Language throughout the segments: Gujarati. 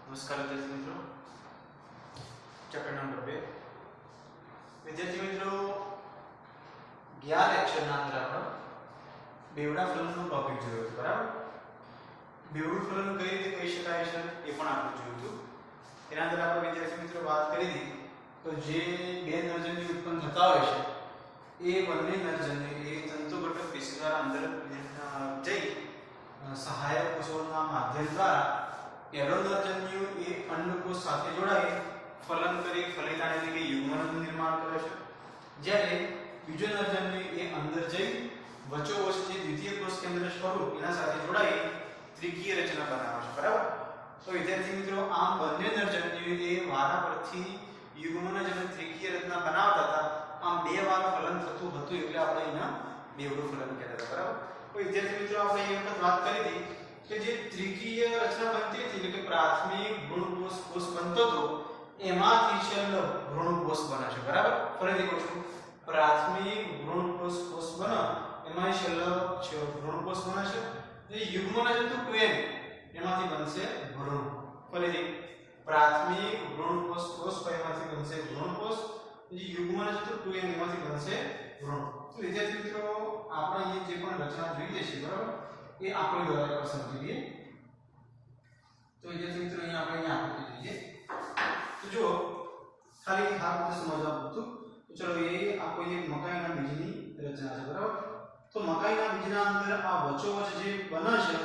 નમસ્કાર વિદ્યાર્થી મિત્રો, ચેપ્ટર નંબર 2 વિદ્યાર્થી મિત્રો ગયા લેક્ચરના અંદર આપણે બેવડા ફલનનો ટોપિક જોયો હતો, બરાબર? બેવડું ફલન કઈ રીતે કહી શકાય છે એ પણ આપણે જોયું હતું. એના અંદર આપણે વિદ્યાર્થી મિત્રો વાત કરી હતી તો જે બે નરજન્યુ ઉત્પન્ન થતા હોય છે એ બંને નરજન્યુ એ તંતુઘટક પેશી દ્વારા અંદર જઈ સહાયક કોષોના માધ્યમ દ્વારા પહેલો નરજન્યુ એ અંડકોષ સાથે જોડાઈ ફલન કરી ફલિતાંડ એટલે કે યુગ્મનનું નિર્માણ કરે છે, જ્યારે બીજો નરજન્યુ એ અંદર જઈ વચોવચ જે દ્વિતીય કોષ કેન્દ્ર સ્વરૂપ એના સાથે જોડાઈ ત્રિકીય રચના બનાવે છે, બરાબર? તો વિદ્યાર્થી મિત્રો આમ બંને નરજન્યુ એ વારા પરથી યુગ્મન જેને ત્રિકીય રચના બનાવતા હતા, આમ બે વાર ફલન થતું હતું એટલે આપણે એના બેવડું ફલન કહેતા હતા, બરાબર? તો વિદ્યાર્થી મિત્રો આપણે એ વખત વાત કરી હતી કે જે ત્રિકીય રચના બનતી હતી એટલે કે પ્રાથમિક ભ્રૂણ કોષ બનતો હતો એમાંથી છેલ્લો ભ્રૂણ કોષ બને છે, બરાબર? ફરીથી કહું છું, પ્રાથમિક ભ્રૂણ કોષ બને એમાં છેલ્લો ભ્રૂણ કોષ બને છે, જે યુગ્મન જ હતું 2n એમાંથી બનશે ભ્રૂણ. ફરીથી પ્રાથમિક ભ્રૂણ કોષ એમાંથી બનશે ભ્રૂણ કોષ, જે યુગ્મન જ હતું 2n એમાંથી બનશે ભ્રૂણ. તો વિદ્યાર્થી મિત્રો આપણે અહીં જે પણ રચના જોઈએ છે, બરાબર, એ આપણે દ્વારા સમજી લઈએ. તો વિદ્યાર્થી મિત્રો અહીંયા આપણે આકૃતિ જોઈએ તો જો ખાલી આ બધું સમજવા પૂરતું. તો ચલો એ આપણે એક મકાઈના બીજની રચના છે, બરાબર? તો મકાઈના બીજના અંદર આ વચોવચ જે બને છે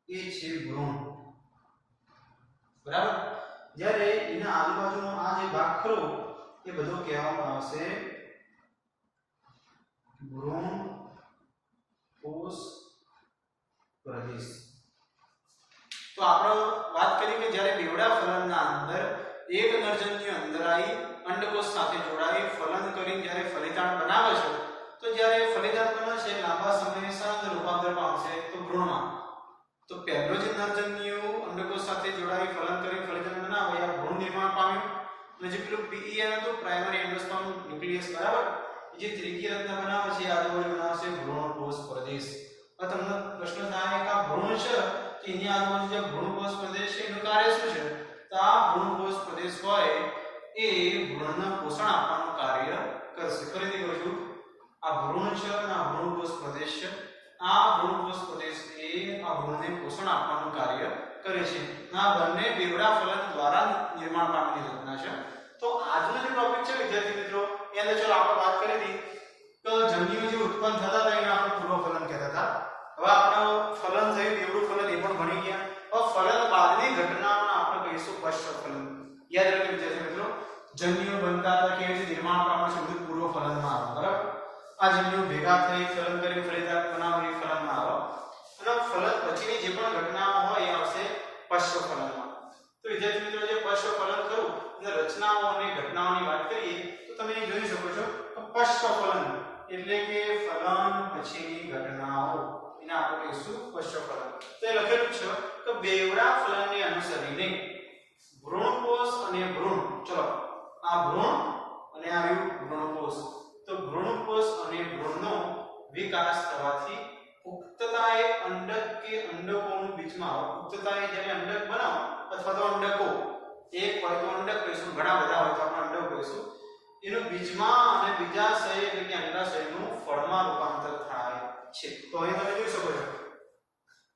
એ છે ભ્રૂણ, બરાબર? જ્યારે એના આજુબાજુનો આ જે ભાગ ખરો એ બધો કહેવામાં આવશે ભ્રૂણ કોષ પ્રદેશ. તો આપણે વાત કરી કે જ્યારે બેવડા ફલનના અંદર એક નરજન્યુ અંદર આવી અંડકોષ સાથે જોડાઈ ફલન કરી જ્યારે ફલિતાંડ બનાવે છે, તો જ્યારે ફલિતાંડ બને છે લાંબા સમય સાંજ રૂપાંતર પામશે તો ભ્રૂણમાં. તો પહેલો જે નરજન્યુ અંડકોષ સાથે જોડાઈ ફલન કરી ફલિતાંડ બનાવે આ ભ્રૂણ નિર્માણ પામ્યું, અને જે પેલું PEN હતું પ્રાઇમરી એન્ડોસ્પર્મ ન્યુક્લિયસ, બરાબર, જે ત્રિકીય રચના બનાવે છે આજુબાજુ બનાવશે ભ્રૂણ કોષ પ્રદેશ. હવે તમને પ્રશ્ન થાય કે આ ભ્રૂણ છે તો એની આજુબાજુ જે ભ્રૂણ કોષ પ્રદેશ છે એનું કાર્ય શું છે? તો આ ભ્રૂણ કોષ પ્રદેશ હોય એ ભ્રૂણને પોષણ આપવાનું કાર્ય કરશે. ફરીથી કહું છું, આ ભ્રૂણ છે અને આ ભ્રૂણ કોષ પ્રદેશ છે. આ ભ્રૂણ કોષ પ્રદેશ એ આ ભ્રૂણને પોષણ આપવાનું કાર્ય કરે છે. આ બંને બેવડા ફલન દ્વારા નિર્માણ પામેલી રચના છે. તો આજનો જે ટોપિક છે વિદ્યાર્થી મિત્રો એ અંદર ચલો આપણે વાત કરી હતી તો જન્યુઓ જે ઉત્પન્ન થતા હતા એને આપણે પૂર્વ ફલન કહેતા હતા. હવે આપણે ફલન થયું બેવડું ફલન એ પણ ભણી ગયા. હવે ફલન બાદની ઘટનાઓને આપણે કહીશું પશ્ચ ફલન. યાદ રાખજો વિદ્યાર્થી મિત્રો, જન્યુઓ બનતા હતા કેવી રીતે નિર્માણ પામે છે બધું પૂર્વ ફલનમાં આવે, બરાબર? આ જન્યુઓ ભેગા થઈ ફલન કરી ફલિતાંડ બનાવે એ ફલનમાં આવે, અને ફલન પછીની જે પણ ઘટનાઓ હોય એ આવશે પશ્ચ ફલનમાં. તો વિદ્યાર્થી મિત્રો જે પશ્ચ ફલન થયું અને રચનાઓ અને ઘટનાઓની વાત કરીએ તો તમે અહીં જોઈ શકો છો પશ્ચ ફલન એટલે કે ફલન પછીની ઘટનાઓ, એને આપણે કહીશું પશ્ચ ફલન. તો એ લખેલું છે કે બેવડા ફલનને અનુસરીને ભ્રૂણ કોષ અને ભ્રૂણ, ચલો આ ભ્રૂણ અને આવ્યું ભ્રૂણ કોષ, તો ભ્રૂણ કોષ અને ભ્રૂણનો વિકાસ થવાથી પુખ્તતાએ અંડક કે અંડકોનું બીજમાં આવે. પુખ્તતાએ જ્યારે અંડક બનાવો અથવા તો અંડકો, એક હોય તો અંડક કહીશું, ઘણા બધા હોય તો આપણે અંડક કહીશું, એનું બીજમાં અને બીજાશય એટલે કે અંડાશયનું ફળમાં રૂપાંતર થાય છે. તો અહીં તમે જોઈ શકો છો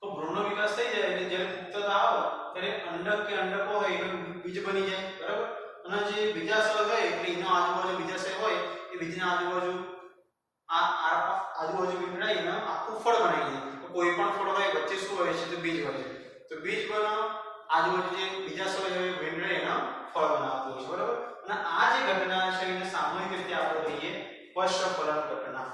તો ભ્રૂણનો વિકાસ થઈ જાય એટલે જ્યારે પુખ્તતા આવે ત્યારે અંડક કે અંડકો હોય એનું બીજ બની જાય, બરાબર? અને જે બીજાશય હોય એટલે એનો આજુબાજુ બીજાશય હોય એ બીજના આજુબાજુ આજુબાજુ વીંટળાઈને આખું ફળ બનાવી દે. તો કોઈ પણ ફળ હોય વચ્ચે શું હોય છે? તો બીજ હોય છે. તો બીજ બનો આજુબાજુ જે બીજાશય હોય વીંટળાઈને ફળ બનાવતું હોય છે, બરાબર? અને આ જે ઘટના છે એને સામૂહિક રીતે આપણે કહીએ પશ્ચ ફલન ઘટના.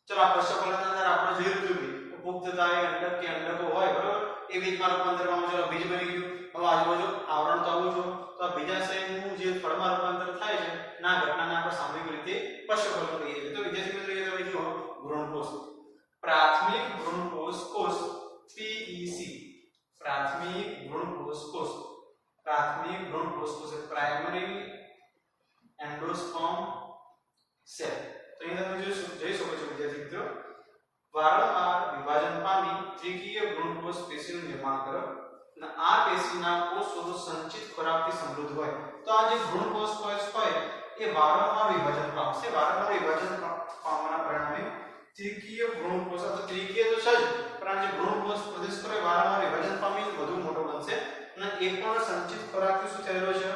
ચલો આ પશ્ચ ફલનની અંદર આપણે જોયું હતું કે પુખ્તતાએ અંડક કે અંડકો હોય, બરાબર, એ બીજમાં રૂપાંતર પામે. ચલો બીજ બની ગયું, હવે આજુબાજુ આવરણ તો આવું જો, તો આ બીજાશયનું જે ફળમાં રૂપાંતર થાય છે ના ઘટનાને આપણે સામૂહિક રીતે પશ્ચ ફલન કહીએ છીએ. તો વિદ્યાર્થી મિત્રો તમે જુઓ ભ્રૂણ કોષ, પ્રાથમિક ભ્રૂણ કોષ PEC, પ્રાથમિક ભ્રૂણ કોષ, પ્રાથમિક ભ્રૂણ કોષ પ્રાઇમરી એન્ડોસ્પર્મ સેલ. તો અહીં તમે જોઈ શકો છો વિદ્યાર્થી મિત્રો વારંવાર વિભાજન પામી ત્રિકીય ભ્રૂણ કોષ પેશીનું નિર્માણ કરે અને આ પેશીના કોષો સંચિત ખોરાકથી સમૃદ્ધ હોય તો આ જે ભ્રૂણકોષ હોય એ વારંવાર વિભાજન પામશે. વારંવાર વિભાજન પામવાના પરિણામે ત્રિકીય ભ્રૂણકોષ અથવા ત્રિકીય તો છે જ, પણ આ જે ભ્રૂણકોષ પ્રદેશ પર વારંવાર વિભાજન પામી વધુ મોટો બનશે અને એ પણ સંચિત ખોરાકથી શું થયેલો છે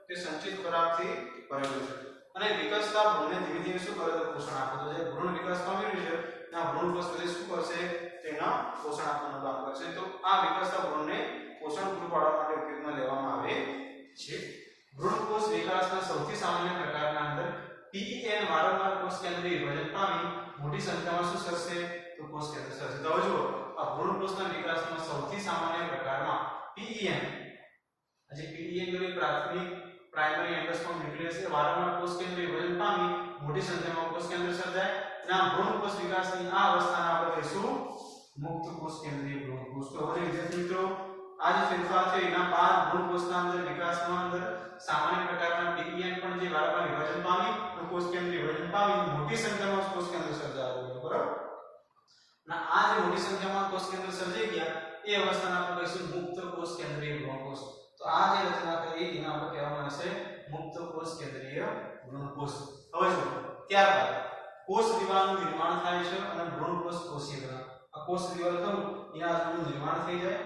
કે સંચિત ખોરાકથી ભરેલો છે. અને વિકસતા ભ્રૂણને ધીમે ધીમે શું કરે તો પોષણ આપે. તો જે ભ્રૂણ વિકાસ પામી રહ્યું છે આ ભ્રૂણકોષ પ્રદેશ શું કરશે તેના પોષણ આપવાનું કામ કરશે. તો આ વિકસતા ભ્રૂણને પોષણ પૂરું પાડવા માટે ઉપયોગમાં લેવામાં આવે છે. ભ્રૂણકોષ વિકાસના સૌથી સામાન્ય પ્રકારના અંદર PEN વારંવાર કોષ કેન્દ્રીય વિભાજન પામી મોટી સંખ્યામાં શું થશે તો કોષ કેન્દ્ર થશે. તો હવે જુઓ આ ભ્રૂણકોષના વિકાસમાં સૌથી સામાન્ય પ્રકારમાં PEN આજે PEN એટલે પ્રાઇમરી એન્ડોસ્પર્મ ન્યુક્લિયસ એ વારંવાર કોષ કેન્દ્રીય વિભાજન પામી મોટી સંખ્યામાં કોષ કેન્દ્ર સર્જાય અને આ ભ્રૂણકોષ વિકાસની આ અવસ્થાને આપણે કહીશું મુક્ત કોષ કેન્દ્રીય ભ્રૂણકોષ. તો હવે વિદ્યાર્થી મિત્રો આ જે ફેરફાર થયો એના બાદ ભ્રૂણકોષના અંદર વિકાસમાં અંદર સામાન્ય પ્રકારના PEN પણ જે વારંવાર વિભાજન પામી અને કોષ કેન્દ્રીય વિભાજન પામી મોટી સંખ્યામાં કોષ કેન્દ્ર સર્જાયું. બરાબર. અને આ જે મોટી સંખ્યામાં કોષ કેન્દ્ર સર્જાઈ ગયા એ અવસ્થાને આપણે કહીશું મુક્ત કોષ કેન્દ્રીય ભ્રૂણકોષ. તો આ જે રચના કરી એને આપણે કહેવામાં આવશે મુક્ત કોષ કેન્દ્રીય ભ્રૂણકોષ. હવે જો ત્યારબાદ કોષ દિવાલનું નિર્માણ થાય છે અને ભ્રૂણકોષ કોશિકા. આ કોષ દિવાલ કહું એના આજુબાજુ નિર્માણ થઈ જાય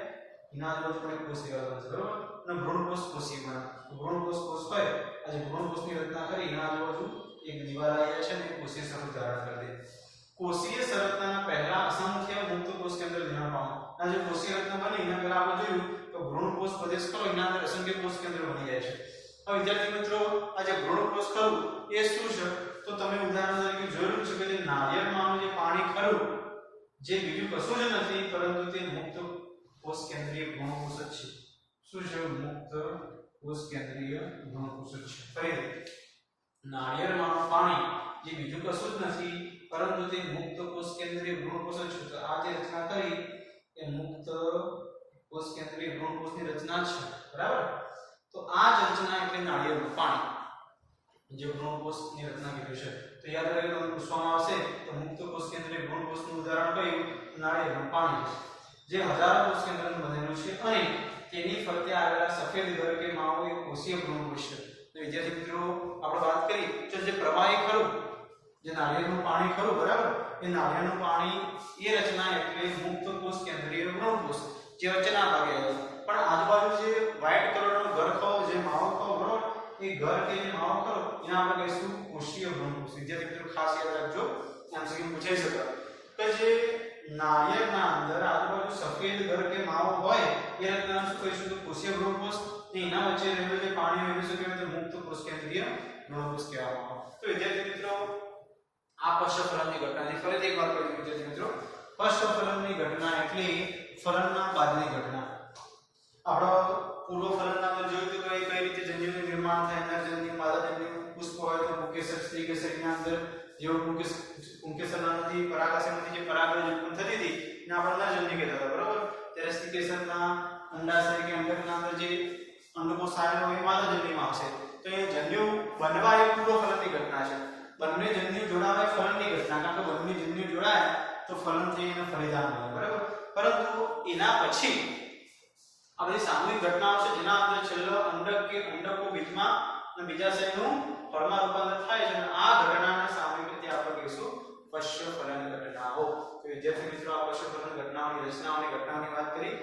એના આજુબાજુ પણ કોષ દિવાલ બનશે. બરાબર. અને ભ્રૂણકોષ કોશિકા. ભ્રૂણકોષ કોષ હોય આજે ભ્રૂણકોષની રચના કરી એના આજુબાજુ એક દિવાલ આવી જાય છે અને કોષીય સ્વરૂપ ધારણ કરી દે. કોષીય સંરચનાના પહેલા અસંખ્ય મુક્ત કોષ કેન્દ્ર નિર્માણ પામે. આ જે કોષીય રચના બની એના પહેલા આપણે જોયું તો ભ્રૂણકોષ પ્રદેશ ખરો એના અંદર અસંખ્ય કોષ કેન્દ્ર બની જાય છે. હવે વિદ્યાર્થી મિત્રો આ જે ભ્રૂણકોષ ખરું એ શું છે તો તમે ઉદાહરણ તરીકે જોયેલું છે કે જે નાળિયેરમાંનું જે પાણી ખરું જે બીજું કશું જ નથી પરંતુ તે મુક્ત કોષ કેન્દ્રીય ભ્રૂણકોષ જ છે. શું છે મુક્ત કોષ કેન્દ્રીય ભ્રૂણકોષ જ છે. ફરીથી નાળિયેરમાંનું પાણી જે બીજું કશું જ નથી પરંતુ તે મુક્ત કોષ કેન્દ્રીય ભ્રૂણકોષ જ છે. તો આ જે રચના કરી એ મુક્ત કોષ કેન્દ્રીય ભ્રૂણકોષની રચના છે. બરાબર. તો આ જ રચના એટલે નાળિયેરનું પાણી જે ભ્રૂણકોષની રચના કીધું છે. તો યાદ રાખજો તમને પૂછવામાં આવશે તો મુક્ત કોષ કેન્દ્રીય ભ્રૂણકોષનું ઉદાહરણ કયું નાળિયેરનું પાણી જે હજારો કોષ કેન્દ્રનું બનેલું છે અને તેની ફરતે આવેલા સફેદ ઘર કે માવો એક કોષીય ભ્રૂણકોષ છે. તો વિદ્યાર્થી મિત્રો આપણે વાત કરી તો જે પ્રવાહી ખરું જે નાળિયેરનું પાણી ખરું બરાબર એ નાળિયેરનું પાણી એ રચના એટલે મુક્ત કોષ કેન્દ્રીય ભ્રૂણકોષ જે વચ્ચેના ભાગે આવ્યું. પણ આજુબાજુ જે વ્હાઇટ કલરનો ઘર ખો જે માવો ખો બરાબર એ ઘર કે જે માવો ખરો એના આપણે કહીશું કોષીય ભ્રૂણકોષ. વિદ્યાર્થી મિત્રો ખાસ યાદ રાખજો એમસીક્યુ પૂછાઈ શકે કે જે નાળિયેરના અંદર આજુબાજુ સફેદ ઘર કે માવો હોય એ રચનાને શું કહીશું તો કોષીય ભ્રૂણકોષ. એના વચ્ચે રહેલું જે પાણી હોય એને શું કહેવાય તો મુક્ત કોષ કેન્દ્રીય ભ્રૂણકોષ કહેવામાં આવે. તો વિદ્યાર્થી મિત્રો આ પશ્ચફલનની ઘટનાની ફરીથી એકવાર કહ્યું વિદ્યાર્થી મિત્રો પશ્ચફલનની ઘટના એટલે ફલનના બાદની ઘટના. આપણે પૂર્વ ફલનના અંદર જોયું તો કઈ રીતે જન્યુનું નિર્માણ થાય નરજન્યુ માદાજન્યુ પુષ્પ હોય તો પુંકેસર સ્ત્રીકેસરના અંદર જેવો પુંકેસરના નદી પરાગાશયમાંથી જે પરાગરજ ઉત્પન્ન થતી હતી એને આપણે નરજન્યુ કહેતા હતા. બરાબર. ત્યારે સ્ત્રીકેસરના અંડાશય કે અંડકના અંદર જે અંડકોષ આવેલો હોય એ માદાજન્યુમાં આવશે. તો એ જન્યુ બનવા એ પૂર્વ ફલનની ઘટના છે. બંને જન્યુ જોડાવા એ ફલનની ઘટના કારણ કે બંને જન્યુ જોડાય તો ફલન થઈ એને ફલિતાંડ મળે. બરાબર. પરંતુ એના પછી આ બધી સામૂહિક ઘટનાઓ છે જેના અંદર છેલ્લો અંડક કે અંડકો બીજમાં અને બીજાશયનું ફળમાં રૂપાંતર થાય છે અને આ ઘટનાને સામૂહિક રીતે આપણે કહીશું પશ્ચફલન ઘટનાઓ. તો વિદ્યાર્થી મિત્રો આ પશ્ચફલન ઘટનાઓની રચનાઓની ઘટનાઓની વાત કરી.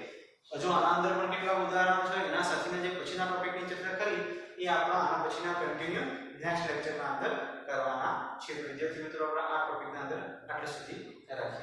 હજુ આના અંદર પણ કેટલાક ઉદાહરણો છે એના સાથેના જે પછીના ટોપિકની ચર્ચા કરી એ આપણે આના પછીના કન્ટિન્યુ નેક્સ્ટ લેક્ચરના અંદર કરવાના છે. વિદ્યાર્થી મિત્રો આપણે આ ટોપિકના અંદર આટલા સુધી રાખીએ.